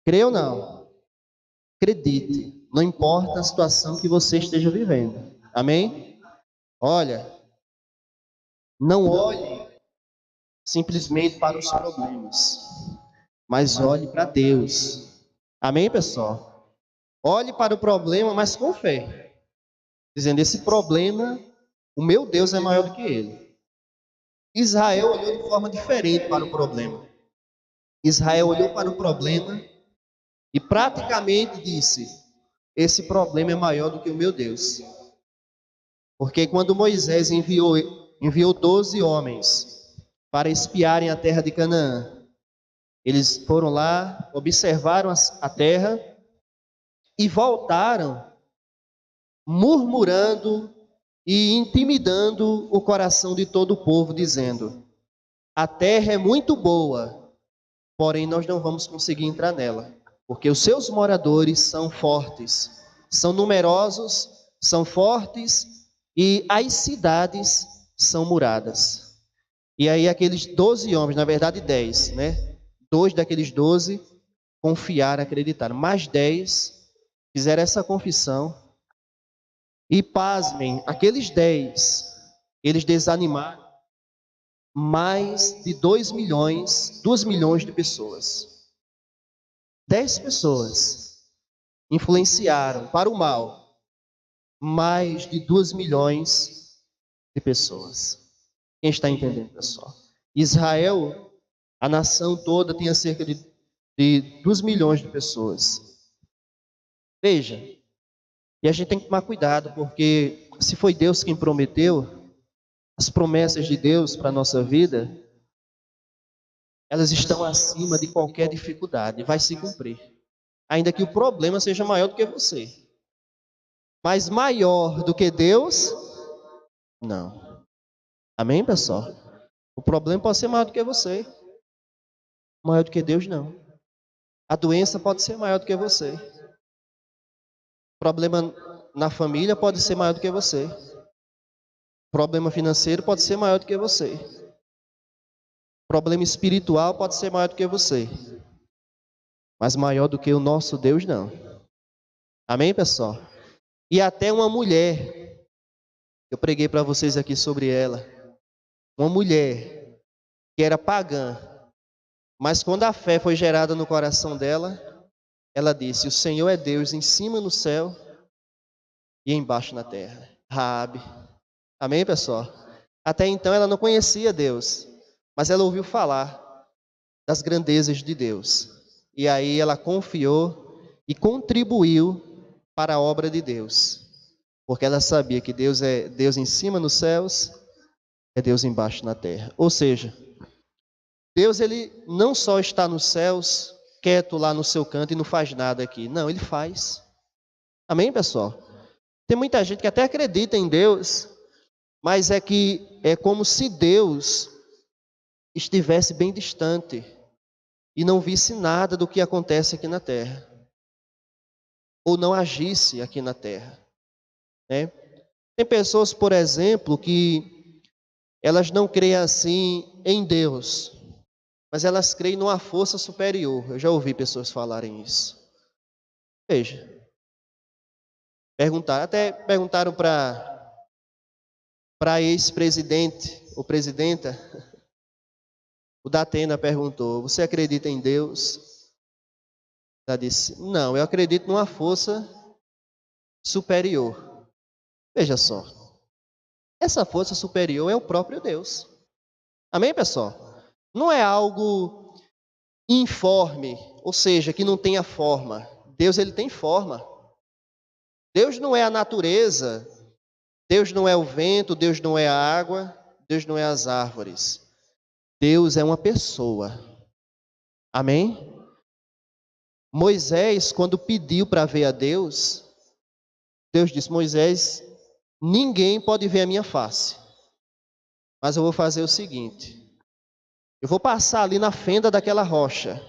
Crê ou não? Acredite, não importa a situação que você esteja vivendo. Amém? Olha, não olhe simplesmente para os problemas, mas olhe para Deus. Amém, pessoal? Olhe para o problema, mas com fé. Dizendo, esse problema, o meu Deus é maior do que ele. Israel olhou de forma diferente para o problema. Israel olhou para o problema e praticamente disse, esse problema é maior do que o meu Deus. Porque quando Moisés enviou 12 homens para espiarem a terra de Canaã, eles foram lá, observaram a terra e voltaram murmurando e intimidando o coração de todo o povo, dizendo, a terra é muito boa, porém nós não vamos conseguir entrar nela, porque os seus moradores são fortes, são numerosos, são fortes, e as cidades são muradas. E aí aqueles 12 homens, na verdade 10, né? 2 daqueles 12 confiaram, acreditaram. Mais 10 fizeram essa confissão. E pasmem, aqueles 10, eles desanimaram mais de 2 milhões de pessoas. 10 pessoas influenciaram para o mal mais de 2 milhões de pessoas. Quem está entendendo, pessoal? Israel, a nação toda, tinha cerca de 2 milhões de pessoas. Veja, e a gente tem que tomar cuidado, porque se foi Deus quem prometeu, as promessas de Deus para a nossa vida, elas estão acima de qualquer dificuldade, vai se cumprir. Ainda que o problema seja maior do que você. Mas maior do que Deus, não. Amém, pessoal? O problema pode ser maior do que você. Maior do que Deus, não. A doença pode ser maior do que você. O problema na família pode ser maior do que você. O problema financeiro pode ser maior do que você. O problema espiritual pode ser maior do que você. Mas maior do que o nosso Deus, não. Amém, pessoal? E até uma mulher, eu preguei para vocês aqui sobre ela. Uma mulher que era pagã, mas quando a fé foi gerada no coração dela, ela disse, o Senhor é Deus em cima no céu e embaixo na terra. Raabe. Amém, pessoal? Até então ela não conhecia Deus, mas ela ouviu falar das grandezas de Deus. E aí ela confiou e contribuiu para a obra de Deus. Porque ela sabia que Deus é Deus em cima nos céus, é Deus embaixo na terra. Ou seja, Deus ele não só está nos céus, quieto lá no seu canto e não faz nada aqui. Não, ele faz. Amém, pessoal? Tem muita gente que até acredita em Deus, mas é que é como se Deus estivesse bem distante e não visse nada do que acontece aqui na terra. Ou não agisse aqui na terra. Né? Tem pessoas, por exemplo, que elas não creem assim em Deus, mas elas creem numa força superior. Eu já ouvi pessoas falarem isso. Veja, até perguntaram para ex-presidente ou presidenta, o Datena perguntou, você acredita em Deus? Ela disse, não, eu acredito numa força superior. Veja só, essa força superior é o próprio Deus. Amém, pessoal? Não é algo informe, ou seja, que não tenha forma. Deus, ele tem forma. Deus não é a natureza, Deus não é o vento, Deus não é a água, Deus não é as árvores. Deus é uma pessoa. Amém? Moisés, quando pediu para ver a Deus, Deus disse, Moisés, ninguém pode ver a minha face. Mas eu vou fazer o seguinte, eu vou passar ali na fenda daquela rocha.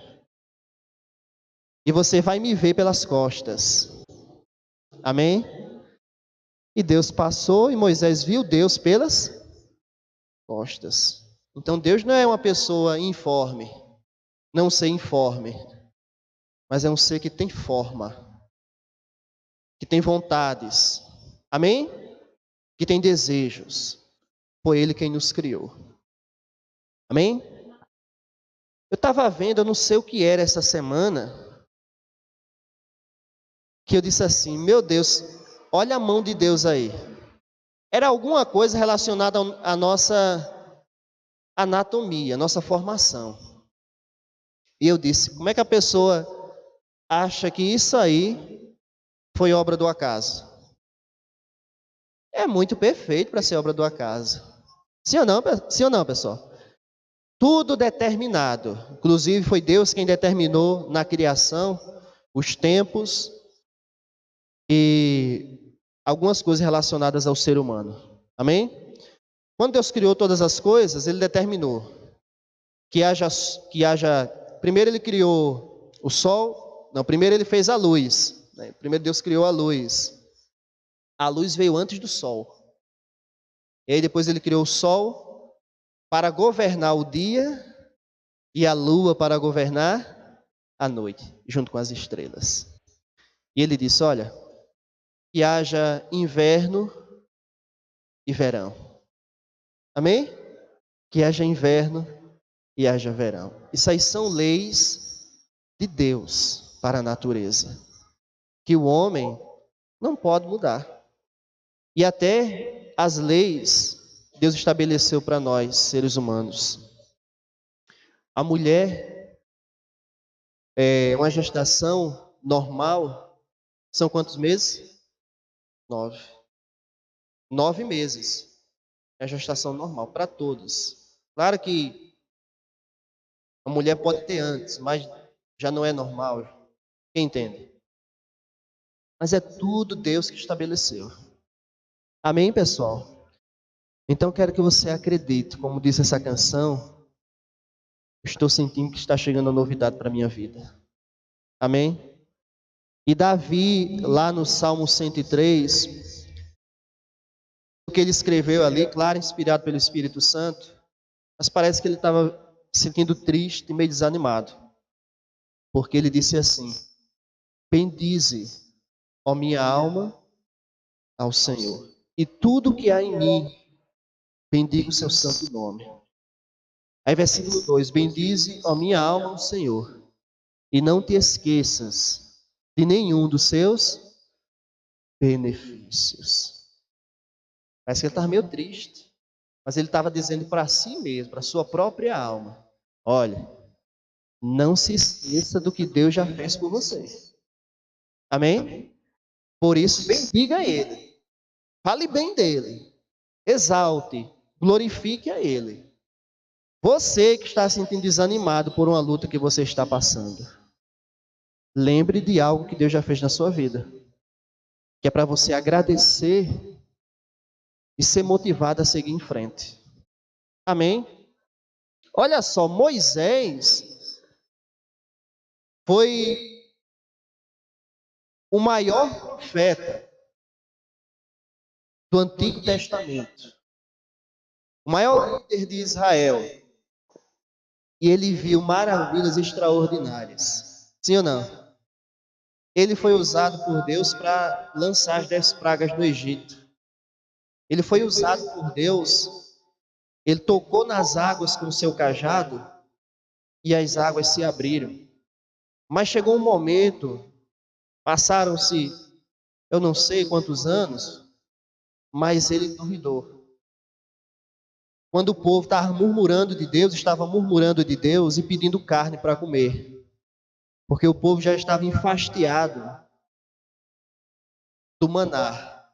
E você vai me ver pelas costas. Amém? E Deus passou e Moisés viu Deus pelas costas. Então Deus não é uma pessoa informe, não ser informe. mas é um ser que tem forma, que tem vontades. Amém? Que tem desejos. Foi Ele quem nos criou. Amém? Eu estava vendo, eu não sei o que era essa semana, que eu disse assim, meu Deus, olha a mão de Deus aí. Era alguma coisa relacionada à nossa anatomia, à nossa formação. E eu disse, como é que a pessoa acha que isso aí foi obra do acaso? É muito perfeito para ser obra do acaso. Sim ou não, pessoal? Tudo determinado. Inclusive foi Deus quem determinou na criação os tempos e algumas coisas relacionadas ao ser humano. Amém? Quando Deus criou todas as coisas, Ele determinou que haja. Primeiro Ele criou o sol. Não, primeiro Ele fez a luz. Né? Primeiro Deus criou a luz. A luz veio antes do sol. E aí depois Ele criou o sol para governar o dia e a lua para governar a noite, junto com as estrelas. E Ele disse, olha, que haja inverno e verão. Amém? Que haja inverno e haja verão. Isso aí são leis de Deus para a natureza, que o homem não pode mudar. E até as leis Deus estabeleceu para nós, seres humanos. A mulher, uma gestação normal, são quantos meses? 9. 9 meses. É a gestação normal para todos. Claro que a mulher pode ter antes, mas já não é normal. Quem entende? Mas é tudo Deus que estabeleceu. Amém, pessoal? Então quero que você acredite, como diz essa canção, estou sentindo que está chegando a novidade para a minha vida. Amém? E Davi, lá no Salmo 103, o que ele escreveu ali, claro, inspirado pelo Espírito Santo, mas parece que ele estava se sentindo triste e meio desanimado. Porque ele disse assim, bendize, ó minha alma, ao Senhor. E tudo que há em mim, bendiga o seu santo nome. Aí versículo 2, bendize, ó minha alma, ao Senhor. E não te esqueças de nenhum dos seus benefícios. Parece que ele estava meio triste. Mas ele estava dizendo para si mesmo, para a sua própria alma. Olha, não se esqueça do que Deus já fez por você. Amém? Por isso, bendiga Ele. Fale bem dEle. Exalte. Glorifique a Ele. Você que está se sentindo desanimado por uma luta que você está passando. Lembre de algo que Deus já fez na sua vida. Que é para você agradecer e ser motivado a seguir em frente. Amém? Olha só, Moisés foi o maior profeta do Antigo Testamento. O maior líder de Israel. E ele viu maravilhas extraordinárias. Sim ou não? Ele foi usado por Deus para lançar as 10 pragas no Egito. Ele foi usado por Deus. Ele tocou nas águas com o seu cajado e as águas se abriram. Mas chegou um momento, passaram-se, eu não sei quantos anos, mas ele duvidou. Quando o povo estava murmurando de Deus, estava murmurando de Deus e pedindo carne para comer. Porque o povo já estava enfastiado do maná.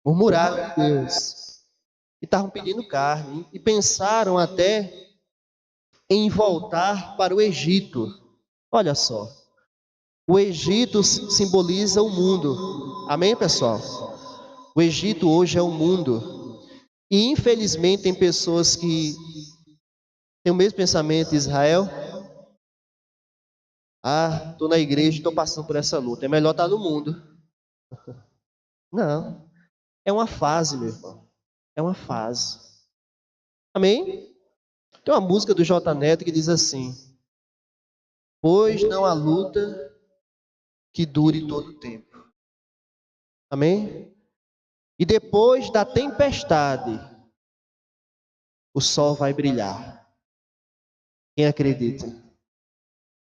Murmuraram de Deus. E estavam pedindo carne. E pensaram até em voltar para o Egito. Olha só. O Egito simboliza o mundo. Amém, pessoal? O Egito hoje é o mundo. E infelizmente tem pessoas que têm o mesmo pensamento de Israel. Ah, estou na igreja e estou passando por essa luta. É melhor estar no mundo. Não. É uma fase, meu irmão. É uma fase. Amém? Tem uma música do J Neto que diz assim: pois não há luta que dure todo o tempo. Amém? E depois da tempestade, o sol vai brilhar. Quem acredita?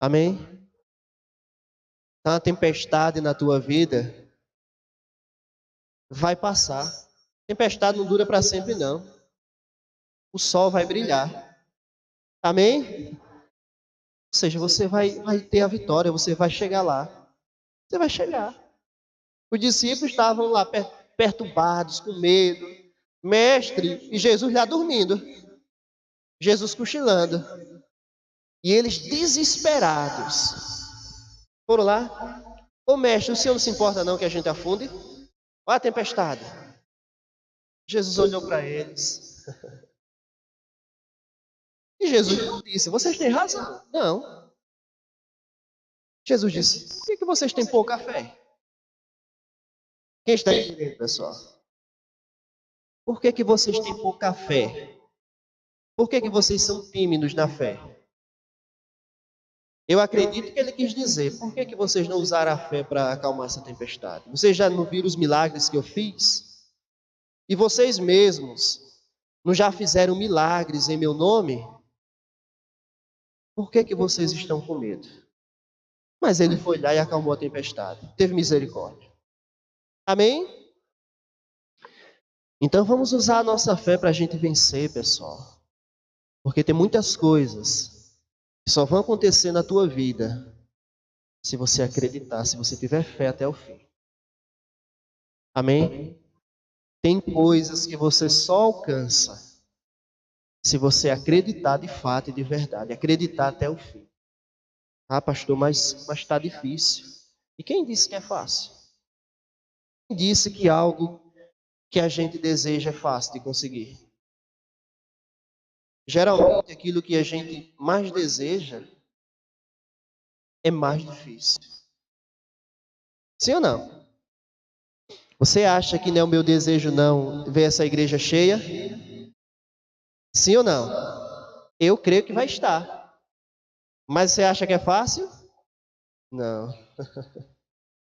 Amém? Então a tempestade na tua vida vai passar. Tempestade não dura para sempre, não. O sol vai brilhar. Amém? Ou seja, você vai ter a vitória, você vai chegar lá. Você vai chegar. Os discípulos estavam lá perturbados, com medo. Mestre, e Jesus lá dormindo. Jesus cochilando. E eles desesperados foram lá. Ô mestre, o senhor não se importa não que a gente afunde? Olha a tempestade. Jesus olhou para eles. E Jesus não disse, vocês têm razão. Não. Jesus disse, por que vocês têm pouca fé? Quem está entendendo, pessoal? Por que vocês têm pouca fé? Por que vocês são tímidos na fé? Eu acredito que ele quis dizer, por que vocês não usaram a fé para acalmar essa tempestade? Vocês já não viram os milagres que eu fiz? E vocês mesmos não já fizeram milagres em meu nome? Por que vocês estão com medo? Mas ele foi lá e acalmou a tempestade. Teve misericórdia. Amém? Então vamos usar a nossa fé para a gente vencer, pessoal. Porque tem muitas coisas que só vão acontecer na tua vida se você acreditar, se você tiver fé até o fim. Amém? Tem coisas que você só alcança se você acreditar de fato e de verdade, acreditar até o fim. Ah, pastor, mas está difícil. E quem disse que é fácil? Quem disse que algo que a gente deseja é fácil de conseguir? Geralmente, aquilo que a gente mais deseja é mais difícil. Sim ou não? Você acha que não é o meu desejo não ver essa igreja cheia? Sim ou não? Eu creio que vai estar. Mas você acha que é fácil? Não.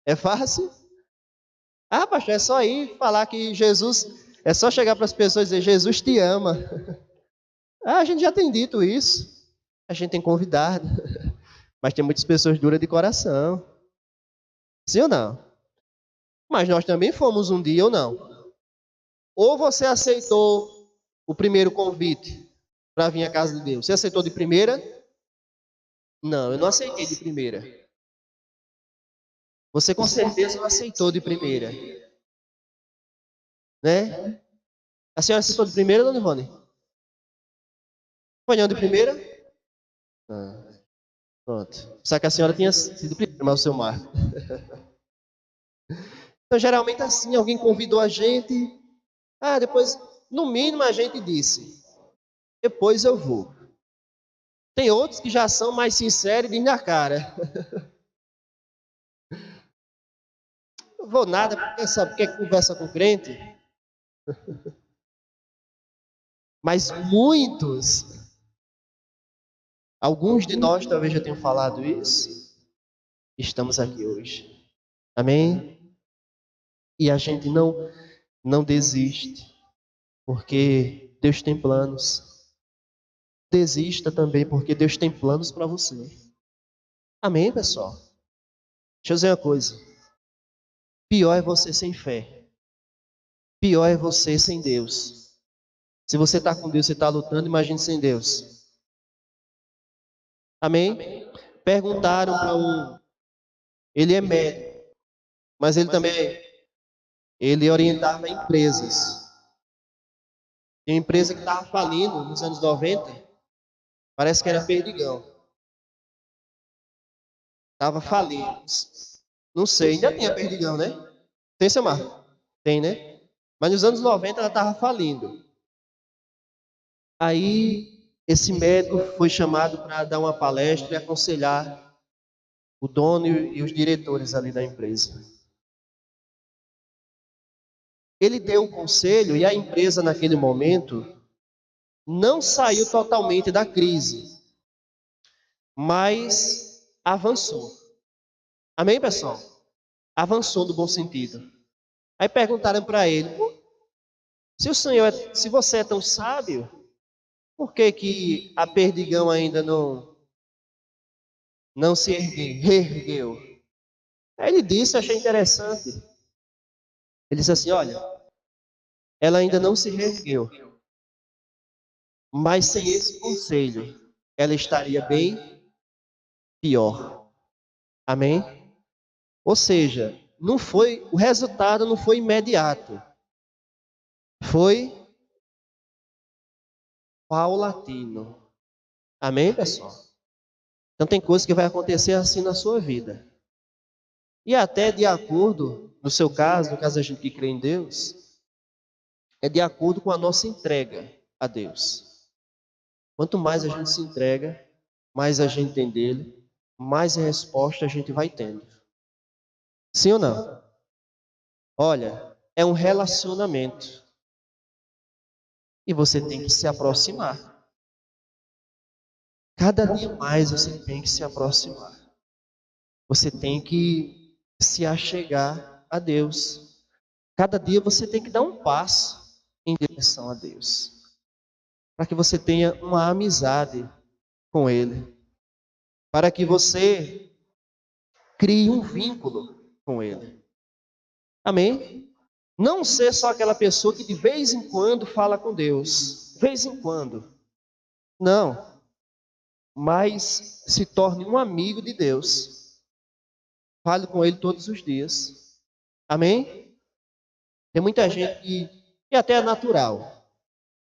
É fácil? Ah, pastor, é só ir falar que Jesus... É só chegar para as pessoas e dizer, Jesus te ama. Ah, a gente já tem dito isso. A gente tem convidado. Mas tem muitas pessoas duras de coração. Sim ou não? Mas nós também fomos um dia ou não? Ou você aceitou o primeiro convite para vir à casa de Deus? Você aceitou de primeira? Não, eu não aceitei de primeira. Você com certeza não aceitou de primeira. Né? A senhora aceitou de primeira, dona Ivone? Foi não de primeira? Ah, pronto. Só que a senhora tinha sido primeira, mas o seu Marco. Então, geralmente assim, alguém convidou a gente. Ah, depois, no mínimo a gente disse, depois eu vou. Tem outros que já são mais sinceros e dizem na cara. Não vou nada, porque sabe que conversa com crente? Mas muitos, alguns de nós talvez já tenham falado isso, estamos aqui hoje. Amém? E a gente não desiste, porque Deus tem planos. Desista também, porque Deus tem planos para você. Amém, pessoal? Deixa eu dizer uma coisa. Pior é você sem fé. Pior é você sem Deus. Se você está com Deus, você está lutando, imagine sem Deus. Amém? Perguntaram para um... Ele é médico, mas ele também ele orientava empresas. Tem uma empresa que estava falindo nos anos 90. Parece que era Perdigão. Estava falindo. Não sei, ainda tinha Perdigão, né? Tem, seu Marco? Tem, né? Mas nos anos 90 ela estava falindo. Aí esse médico foi chamado para dar uma palestra e aconselhar o dono e os diretores ali da empresa. Ele deu o conselho e a empresa naquele momento não saiu totalmente da crise, mas avançou. Amém, pessoal? Avançou no bom sentido. Aí perguntaram para ele: se você é tão sábio, por que que a perdigão ainda não se reergueu? Aí ele disse, achei interessante. Ele disse assim: olha, ela ainda não se reergueu, mas sem esse conselho, ela estaria bem pior. Amém? Ou seja, o resultado não foi imediato. Foi paulatino. Amém, pessoal? Então tem coisa que vai acontecer assim na sua vida. E até de acordo, no seu caso, no caso da gente que crê em Deus, é de acordo com a nossa entrega a Deus. Quanto mais a gente se entrega, mais a gente tem dele, mais resposta a gente vai tendo. Sim ou não? Olha, é um relacionamento. E você tem que se aproximar. Cada dia mais você tem que se aproximar. Você tem que se achegar a Deus. Cada dia você tem que dar um passo em direção a Deus. Para que você tenha uma amizade com Ele. Para que você crie um vínculo com Ele. Amém? Não ser só aquela pessoa que de vez em quando fala com Deus. De vez em quando. Não. Mas se torne um amigo de Deus. Fale com Ele todos os dias. Amém? Tem muita gente que até é natural.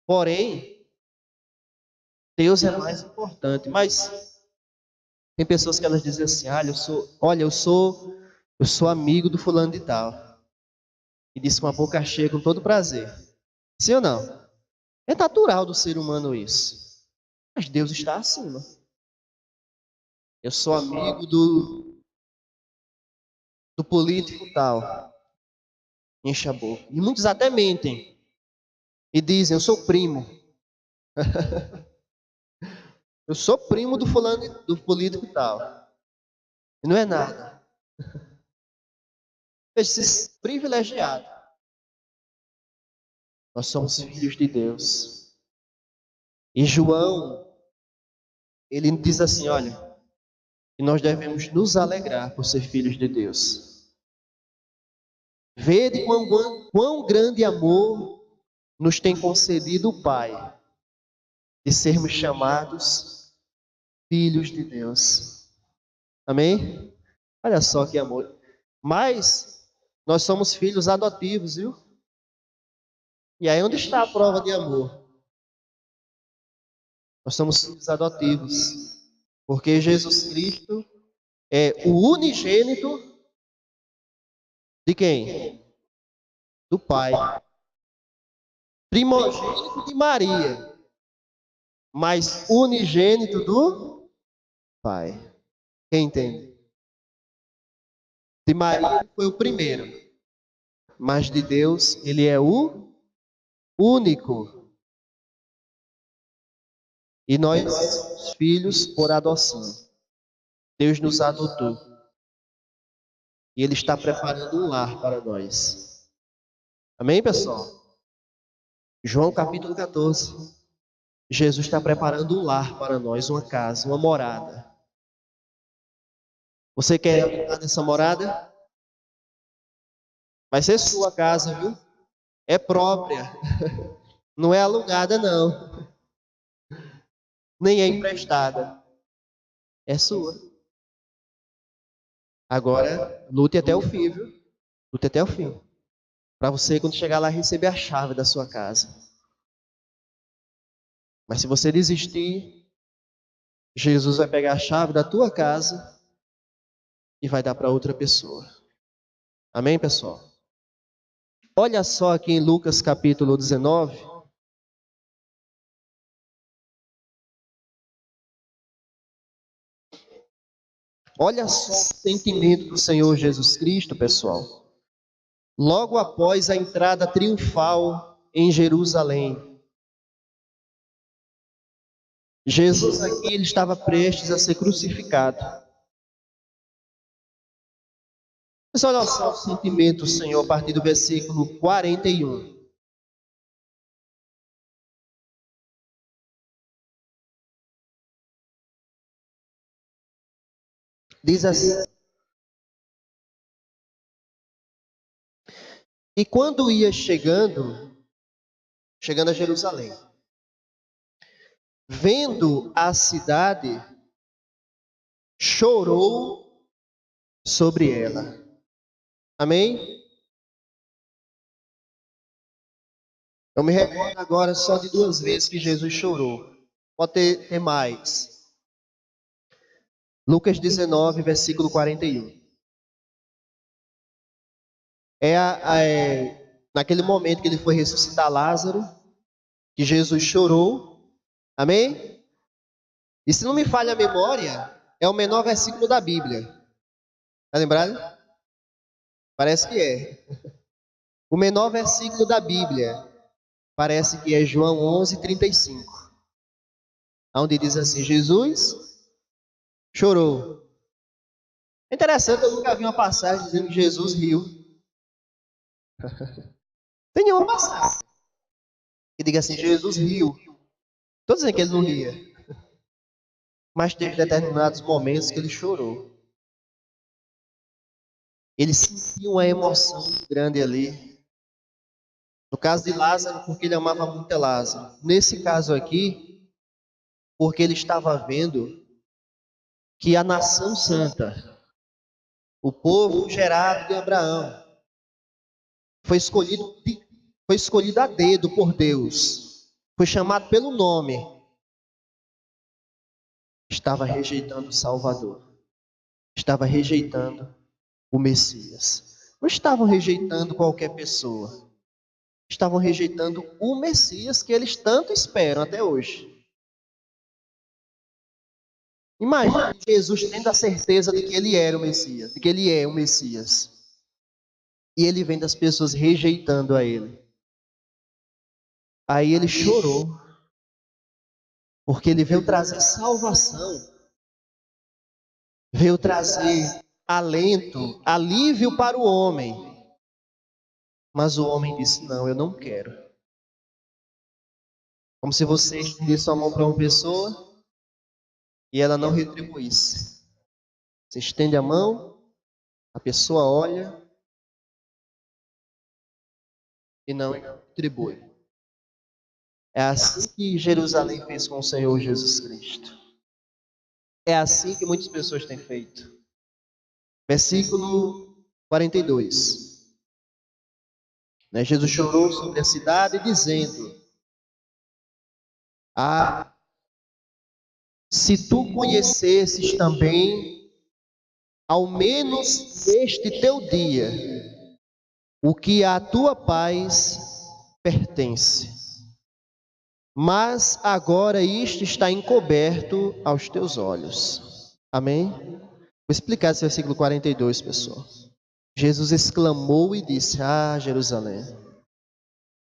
Porém, Deus é mais importante. Mas tem pessoas que elas dizem assim: eu sou amigo do fulano de tal. E diz com a boca cheia, com todo prazer. Sim ou não? É natural do ser humano isso. Mas Deus está acima. Eu sou amigo do político tal. Enche a boca. E muitos até mentem. E dizem: eu sou primo. Eu sou primo do fulano, do político tal. E não é nada. Esse privilegiado. Nós somos filhos de Deus. E João, ele diz assim: olha, que nós devemos nos alegrar por ser filhos de Deus. Vede quão grande amor nos tem concedido o Pai, de sermos chamados filhos de Deus. Amém? Olha só que amor. Mas nós somos filhos adotivos, viu? E aí onde está a prova de amor? Nós somos filhos adotivos. Porque Jesus Cristo é o unigênito de quem? Do Pai. Primogênito de Maria. Mas unigênito do Pai. Quem entende? De Maria foi o primeiro. Mas de Deus, ele é o único. E nós somos filhos por adoção. Deus nos adotou. E Ele está preparando um lar para nós. Amém, pessoal? João capítulo 14. Jesus está preparando um lar para nós, uma casa, uma morada. Você quer habitar nessa morada? Vai ser sua casa, viu? É própria. Não é alugada, não. Nem é emprestada. É sua. Agora, lute até o fim, viu? Lute até o fim. Para você, quando chegar lá, receber a chave da sua casa. Mas se você desistir, Jesus vai pegar a chave da tua casa e vai dar para outra pessoa. Amém, pessoal? Olha só aqui em Lucas capítulo 19. Olha só o sentimento do Senhor Jesus Cristo, pessoal. Logo após a entrada triunfal em Jerusalém. Jesus aqui ele estava prestes a ser crucificado. Mas olha só o sentimento, Senhor, a partir do versículo 41. Diz assim: e quando ia chegando a Jerusalém, vendo a cidade, chorou sobre ela. Amém? Eu me recordo agora só de 2 vezes que Jesus chorou. Pode ter mais. Lucas 19, versículo 41. Naquele momento que ele foi ressuscitar Lázaro, que Jesus chorou. Amém? E se não me falha a memória, é o menor versículo da Bíblia. Tá lembrado? Parece que é. O menor versículo da Bíblia parece que é João 11:35, onde diz assim: Jesus chorou. É interessante, eu nunca vi uma passagem dizendo que Jesus riu. Tem nenhuma passagem que diga assim: Jesus riu. Estou dizendo que ele não ria, mas teve determinados momentos que ele chorou. Ele sentiu uma emoção muito grande ali. No caso de Lázaro, porque ele amava muito Lázaro. Nesse caso aqui, porque ele estava vendo que a nação santa, o povo gerado de Abraão, foi escolhido a dedo por Deus, foi chamado pelo nome, estava rejeitando o Salvador, estava rejeitando o Messias. Não estavam rejeitando qualquer pessoa, estavam rejeitando o Messias que eles tanto esperam até hoje. Imagine Jesus tendo a certeza de que ele era o Messias, de que ele é o Messias. E ele vendo as pessoas rejeitando a ele. Aí ele chorou, porque ele veio trazer salvação, veio trazer alento, alívio para o homem. Mas o homem disse: não, eu não quero. Como se você estendesse sua mão para uma pessoa e ela não retribuísse. Você estende a mão, a pessoa olha e não retribui. É assim que Jerusalém fez com o Senhor Jesus Cristo. É assim que muitas pessoas têm feito. Versículo 42. Jesus chorou sobre a cidade, dizendo: ah, se tu conhecesses também, ao menos neste teu dia, o que à tua paz pertence. Mas agora isto está encoberto aos teus olhos. Amém? Vou explicar esse versículo 42, pessoal. Jesus exclamou e disse: ah, Jerusalém,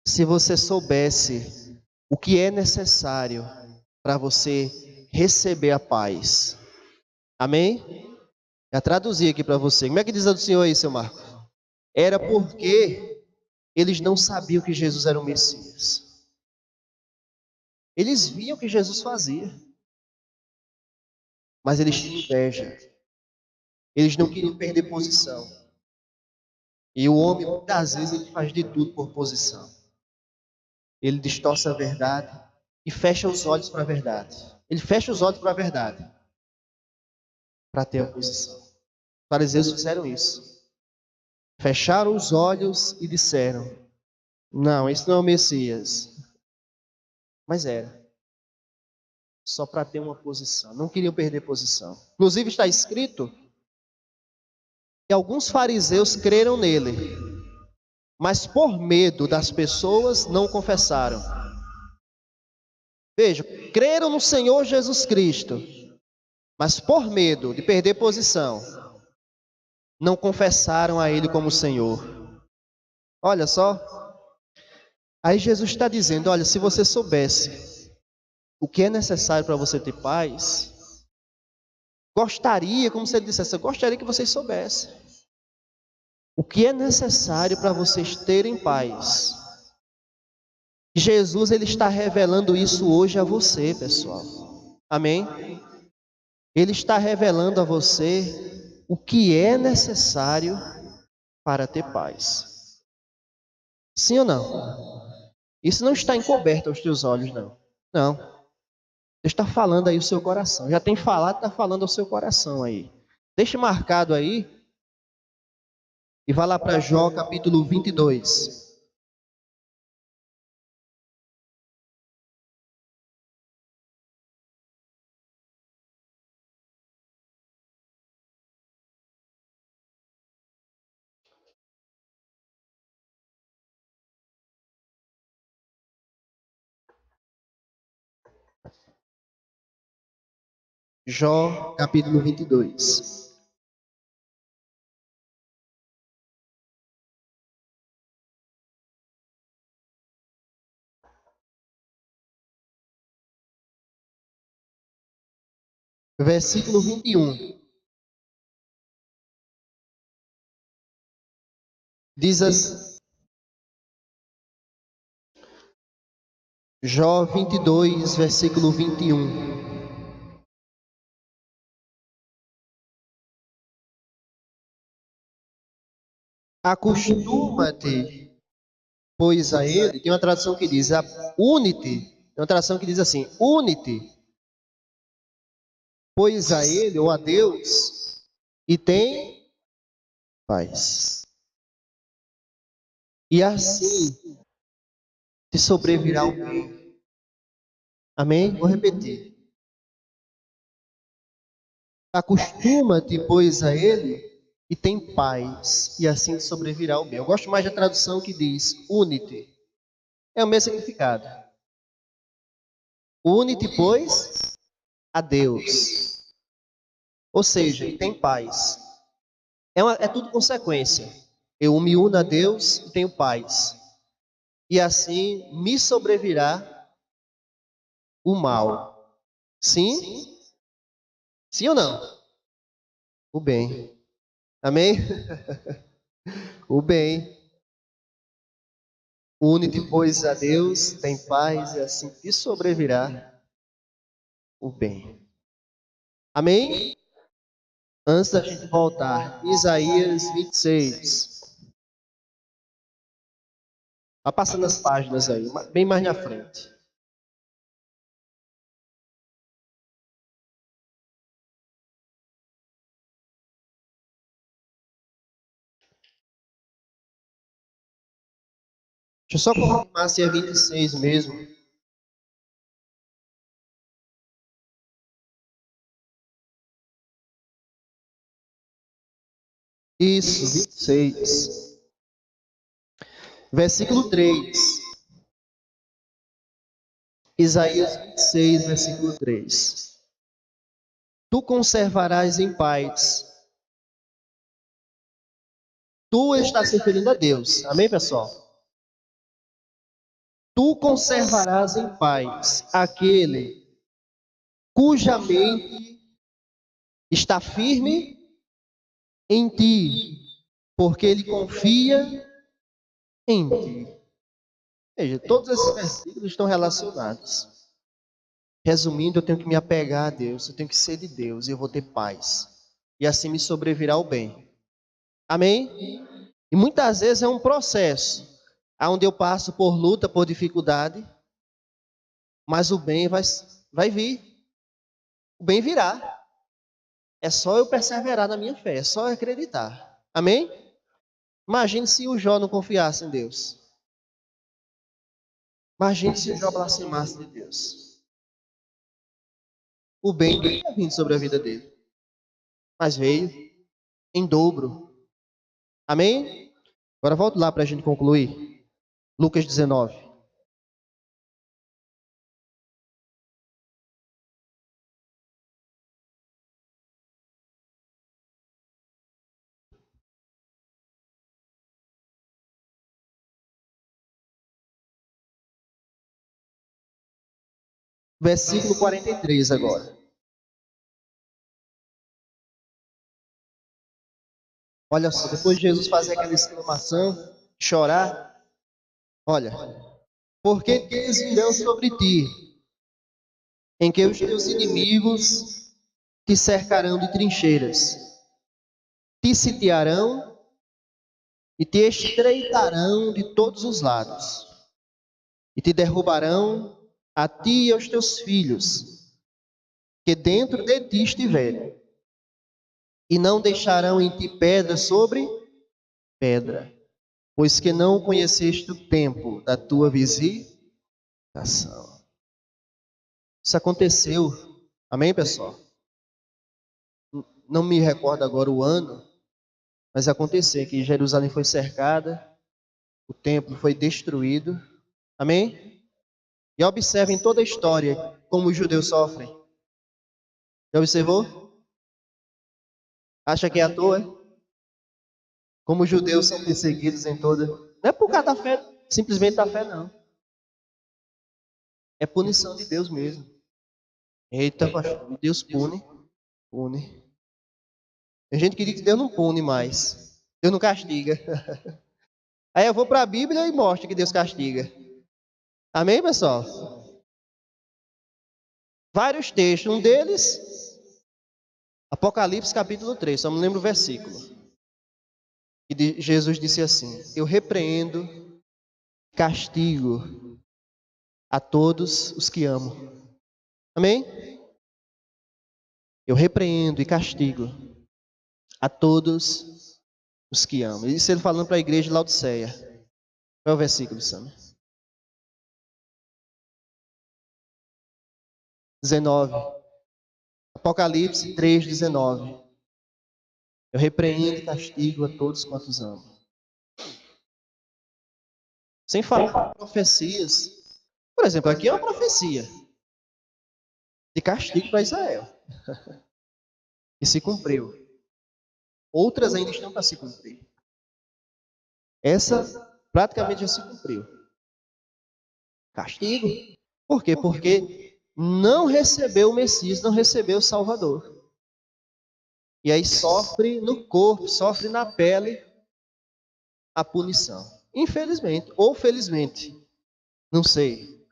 se você soubesse o que é necessário para você receber a paz. Amém? Já traduzi aqui para você. Como é que diz a do Senhor aí, seu Marco? Era porque eles não sabiam que Jesus era o Messias. Eles viam o que Jesus fazia, mas eles tinham inveja. Eles não queriam perder posição. E o homem, muitas vezes, ele faz de tudo por posição. Ele distorce a verdade e fecha os olhos para a verdade. Ele fecha os olhos para a verdade, para ter a posição. Os fariseus fizeram isso. Fecharam os olhos e disseram: não, esse não é o Messias. Mas era. Só para ter uma posição. Não queriam perder posição. Inclusive está escrito que alguns fariseus creram nele, mas por medo das pessoas não confessaram. Veja, creram no Senhor Jesus Cristo, mas por medo de perder posição, não confessaram a Ele como Senhor. Olha só. Aí Jesus está dizendo: olha, se você soubesse o que é necessário para você ter paz, gostaria, como se ele dissesse, eu gostaria que vocês soubessem. O que é necessário para vocês terem paz? Jesus, ele está revelando isso hoje a você, pessoal. Amém? Ele está revelando a você o que é necessário para ter paz. Sim ou não? Isso não está encoberto aos teus olhos, não. Não. Deus está falando aí o seu coração. Já tem falado, está falando ao seu coração aí. Deixe marcado aí e vá lá para Jó capítulo 22. Jó capítulo 22. Versículo 21. Diz assim, Jó 22, versículo 21. Acostuma-te, pois a ele, tem uma tradução que diz, une-te, tem uma tradução que diz assim, une-te, pois a ele, ou a Deus, e tem paz. E assim te sobrevirá o bem. Amém? Vou repetir. Acostuma-te, pois, a ele e tem paz, e assim te sobrevirá o bem. Eu gosto mais da tradução que diz, une-te. É o mesmo significado. Une-te, pois, a Deus. Ou seja, e tem paz. É tudo consequência. Eu me uno a Deus e tenho paz. E assim me sobrevirá o mal. Sim? Sim ou não? O bem. Amém? O bem. Une-te, pois, a Deus, tem paz, e assim te sobrevirá o bem. Amém? Antes da gente voltar, Isaías 26. Vai passando as páginas aí, bem mais na frente. Deixa eu só confirmar se é 26 mesmo. Isso, 26. Versículo 3. Isaías 26, versículo 3. Tu conservarás em paz. Tu estás se referindo a Deus. Amém, pessoal? Tu conservarás em paz aquele cuja mente está firme em ti, porque ele confia em ti. Veja, todos esses versículos estão relacionados. Resumindo, eu tenho que me apegar a Deus, eu tenho que ser de Deus e eu vou ter paz. E assim me sobrevirá o bem. Amém? E muitas vezes é um processo, onde eu passo por luta, por dificuldade, mas o bem vai vir. O bem virá. É só eu perseverar na minha fé, é só eu acreditar. Amém? Imagine se o Jó não confiasse em Deus. Imagine se o Jó blasfemasse de Deus. O bem não ia vir sobre a vida dele, mas veio em dobro. Amém? Agora volto lá para a gente concluir. Lucas 19. Versículo 43 agora. Olha só, depois de Jesus fazer aquela exclamação, chorar, olha, porque dias virão sobre ti, em que os teus inimigos te cercarão de trincheiras, te sitiarão e te estreitarão de todos os lados, e te derrubarão a ti e aos teus filhos, que dentro de ti estiverem, e não deixarão em ti pedra sobre pedra, pois que não conheceste o tempo da tua visitação. Isso aconteceu, amém, pessoal? Não me recordo agora o ano, mas aconteceu que Jerusalém foi cercada, o templo foi destruído, amém? E observem toda a história, como os judeus sofrem. Já observou? Acha que é à toa? Como os judeus são perseguidos em toda... Não é por causa da fé, simplesmente da fé, não. É punição de Deus mesmo. Eita, pastor, Deus pune. Tem gente que diz que Deus não pune mais. Deus não castiga. Aí eu vou para a Bíblia e mostro que Deus castiga. Amém, pessoal? Vários textos. Um deles, Apocalipse capítulo 3. Só me lembro o versículo. E Jesus disse assim: eu repreendo, castigo a todos os que amo. Amém? Eu repreendo e castigo a todos os que amo. Isso ele falando para a igreja de Laodiceia. Qual é o versículo, Sam? 19. Apocalipse 3, 19. Eu repreendo e castigo a todos quantos amo. Sem falar profecias. Por exemplo, aqui é uma profecia de castigo para Israel. E se cumpriu. Outras ainda estão para se cumprir. Essa praticamente já se cumpriu. Castigo. Por quê? Porque não recebeu o Messias, não recebeu o Salvador. E aí sofre no corpo, sofre na pele a punição. Infelizmente, ou felizmente. Não sei.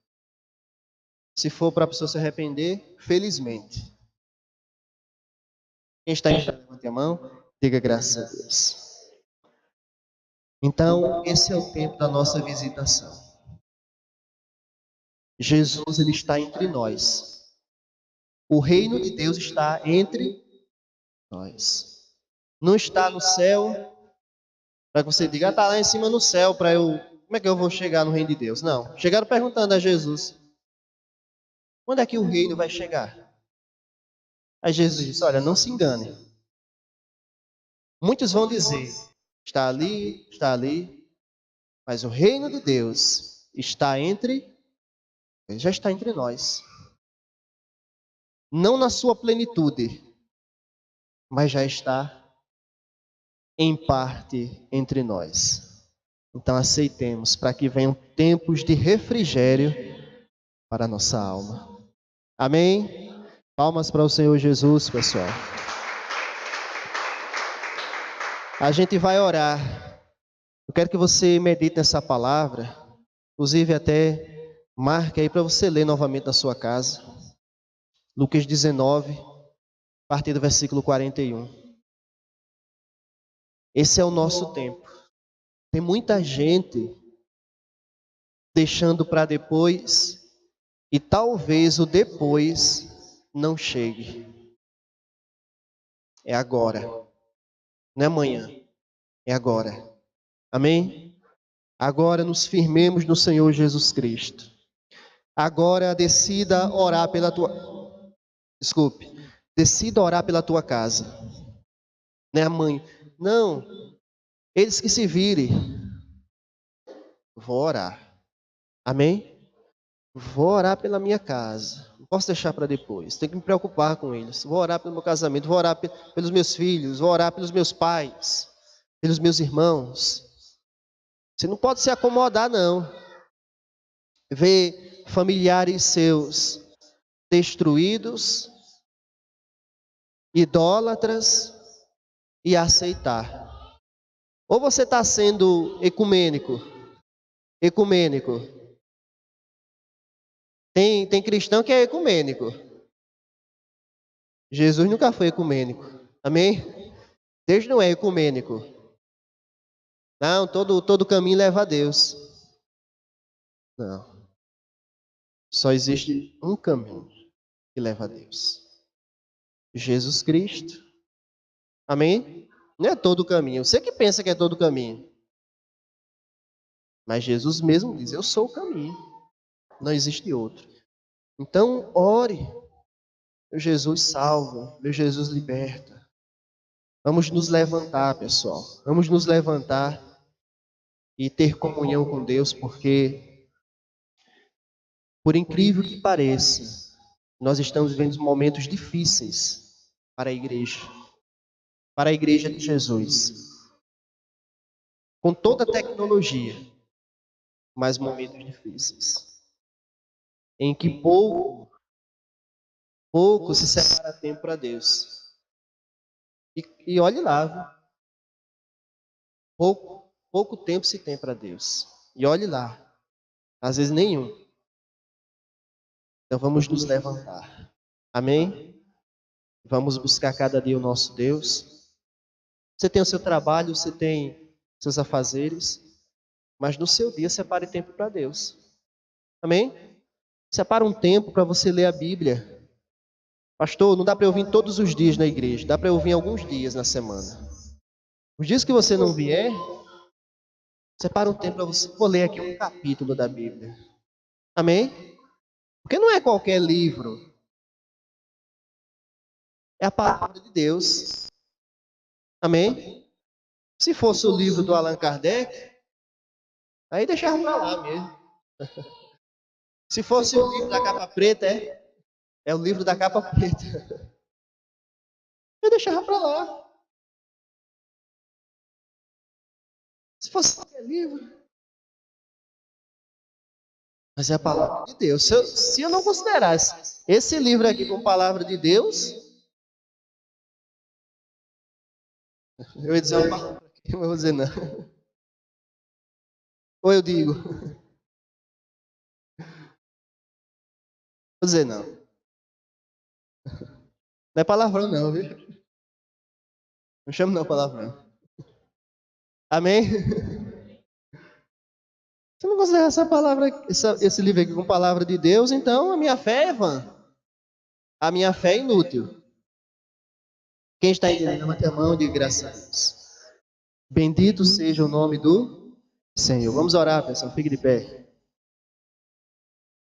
Se for para a pessoa se arrepender, felizmente. Quem está em chave, levante a mão. Diga graças a Deus. Então, esse é o tempo da nossa visitação. Jesus, ele está entre nós. O reino de Deus está entre nós. Não está no céu, para que você diga, está lá em cima no céu, para eu... Como é que eu vou chegar no reino de Deus? Não. Chegaram perguntando a Jesus, quando é que o reino vai chegar? Aí Jesus disse, olha, não se engane. Muitos vão dizer, está ali, mas o reino de Deus está já está entre nós. Não na sua plenitude, mas já está em parte entre nós. Então aceitemos, para que venham tempos de refrigério para a nossa alma. Amém? Palmas para o Senhor Jesus, pessoal. A gente vai orar. Eu quero que você medite nessa palavra. Inclusive até marque aí para você ler novamente na sua casa. Lucas 19, a partir do versículo 41. Esse é o nosso tempo. Tem muita gente deixando para depois e talvez o depois não chegue. É agora. Não é amanhã. É agora. Amém? Agora nos firmemos no Senhor Jesus Cristo. Agora decida orar pela tua... Desculpe. Decida orar pela tua casa. Não é a mãe. Não. Eles que se virem. Vou orar. Amém? Vou orar pela minha casa. Não posso deixar para depois. Tenho que me preocupar com eles. Vou orar pelo meu casamento. Vou orar pelos meus filhos. Vou orar pelos meus pais. Pelos meus irmãos. Você não pode se acomodar, não. Ver familiares seus destruídos, idólatras, e aceitar. Ou você está sendo ecumênico? Ecumênico. Tem cristão que é ecumênico. Jesus nunca foi ecumênico. Amém? Deus não é ecumênico. Não, todo caminho leva a Deus. Não. Só existe um caminho que leva a Deus. Jesus Cristo. Amém? Não é todo caminho. Você que pensa que é todo caminho. Mas Jesus mesmo diz, eu sou o caminho. Não existe outro. Então, ore. Meu Jesus salva. Meu Jesus liberta. Vamos nos levantar, pessoal. Vamos nos levantar e ter comunhão com Deus, porque, por incrível que pareça, nós estamos vivendo momentos difíceis para a igreja de Jesus. Com toda a tecnologia, mas momentos difíceis. Em que pouco se separa tempo para Deus. E olhe lá, viu? Pouco tempo se tem para Deus. E olhe lá, às vezes nenhum. Então vamos nos levantar. Amém? Vamos buscar cada dia o nosso Deus. Você tem o seu trabalho, você tem seus afazeres, mas no seu dia separe tempo para Deus. Amém? Separa um tempo para você ler a Bíblia. Pastor, não dá para eu vir todos os dias na igreja, dá para eu vir alguns dias na semana. Os dias que você não vier, separa um tempo para você. Vou ler aqui um capítulo da Bíblia. Amém? Porque não é qualquer livro. É a palavra de Deus. Amém? Se fosse o livro do Allan Kardec, aí deixava para lá mesmo. Se fosse o livro da capa preta, é o livro da capa preta. Eu deixava para lá. Se fosse qualquer livro. Mas é a palavra de Deus. Se eu não considerasse esse livro aqui como palavra de Deus, eu ia dizer uma palavra aqui, mas eu vou dizer não. Ou eu digo. Vou dizer não. Não é palavrão não, viu? Não chamo não palavrão. Amém? Se eu não considerar essa palavra, esse livro aqui como palavra de Deus, então a minha fé é vã. A minha fé é inútil. Quem está entendendo, levante a mão e diga graças a Deus. Bendito seja o nome do Senhor. Vamos orar, pessoal. Fique de pé.